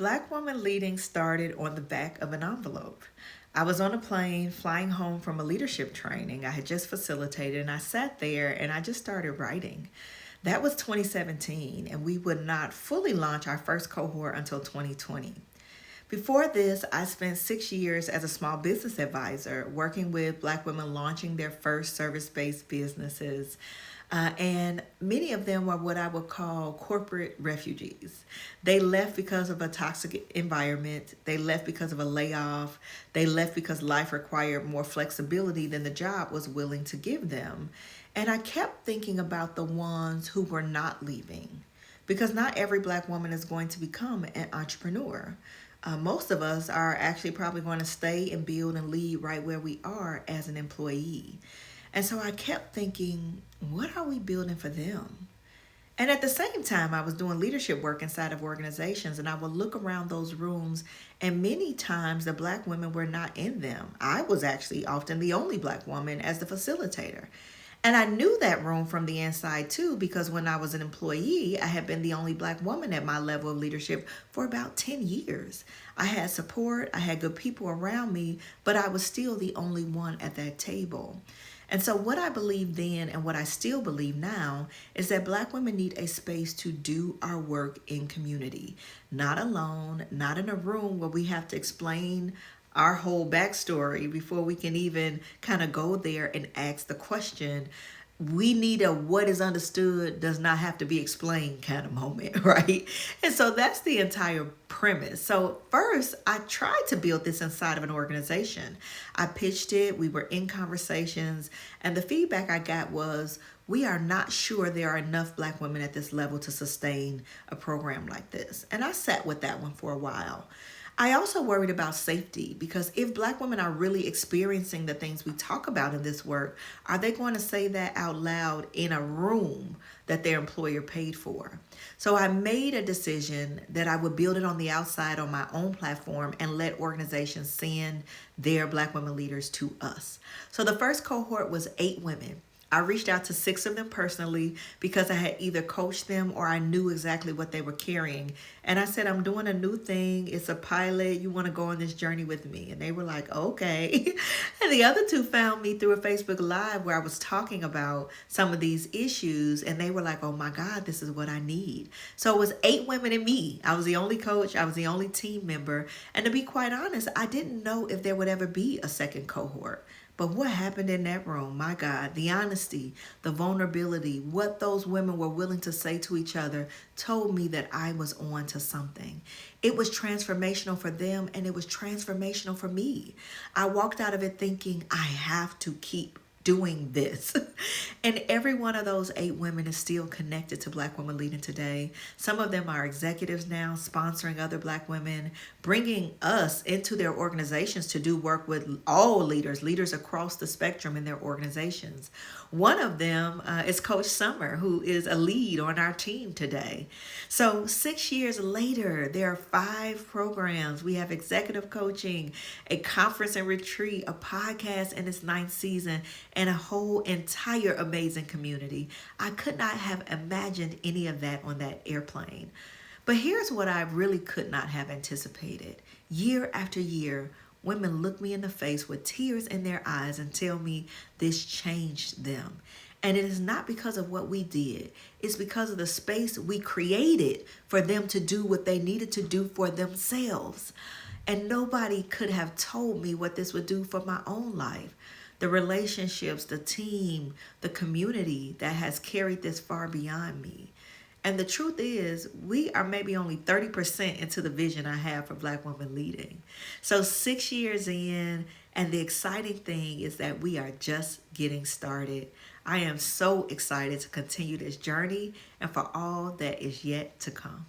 Black woman leading started on the back of an envelope. I was on a plane flying home from a leadership training I had just facilitated, and I sat there and I just started writing. That was 2017, and we would not fully launch our first cohort until 2020. Before this, I spent 6 years as a small business advisor working with Black women launching their first service based businesses. And many of them were what I would call corporate refugees. They left because of a toxic environment, they left because of a layoff, they left because life required more flexibility than the job was willing to give them. And I kept thinking about the ones who were not leaving because not every Black woman is going to become an entrepreneur. Most of us are actually probably going to stay and build and lead right where we are as an employee. And so I kept thinking, what are we building for them? And at the same time, I was doing leadership work inside of organizations, and I would look around those rooms, and many times the Black women were not in them. I was actually often the only Black woman as the facilitator. And I knew that room from the inside too, because when I was an employee, I had been the only Black woman at my level of leadership for about 10 years. I had support, I had good people around me, but I was still the only one at that table. And so, what I believed then and what I still believe now is that Black women need a space to do our work in community, not alone, not in a room where we have to explain our whole backstory before we can even kind of go there and ask the question. We need a what is understood does not have to be explained kind of moment, right? And so that's the entire premise. So first, I tried to build this inside of an organization. I pitched it, we were in conversations, and the feedback I got was, we are not sure there are enough Black women at this level to sustain a program like this. And I sat with that one for a while. I also worried about safety because if Black women are really experiencing the things we talk about in this work, are they going to say that out loud in a room that their employer paid for? So I made a decision that I would build it on the outside on my own platform and let organizations send their Black women leaders to us. So the first cohort was 8 women. I reached out to 6 of them personally because I had either coached them or I knew exactly what they were carrying. And I said, I'm doing a new thing. It's a pilot. You want to go on this journey with me? And they were like, okay. And the other 2 found me through a Facebook Live where I was talking about some of these issues. And they were like, oh my God, this is what I need. So it was 8 women and me. I was the only coach. I was the only team member. And to be quite honest, I didn't know if there would ever be a second cohort. But what happened in that room? My God, the honesty, the vulnerability, what those women were willing to say to each other told me that I was on to something. It was transformational for them and it was transformational for me. I walked out of it thinking, I have to keep doing this. And every one of those 8 women is still connected to Black Women Leading today. Some of them are executives now, sponsoring other Black women, bringing us into their organizations to do work with all leaders across the spectrum in their organizations. One of them is Coach Summer, who is a lead on our team today. So 6 years later, there are 5 programs. We have executive coaching, a conference and retreat, a podcast in its 9th season, and a whole entire amazing community. I could not have imagined any of that on that airplane. But here's what I really could not have anticipated. Year after year, women look me in the face with tears in their eyes and tell me this changed them. And it is not because of what we did. It's because of the space we created for them to do what they needed to do for themselves. And nobody could have told me what this would do for my own life. The relationships, the team, the community that has carried this far beyond me. And the truth is, we are maybe only 30% into the vision I have for Black women leading. So 6 years in, and the exciting thing is that we are just getting started. I am so excited to continue this journey and for all that is yet to come.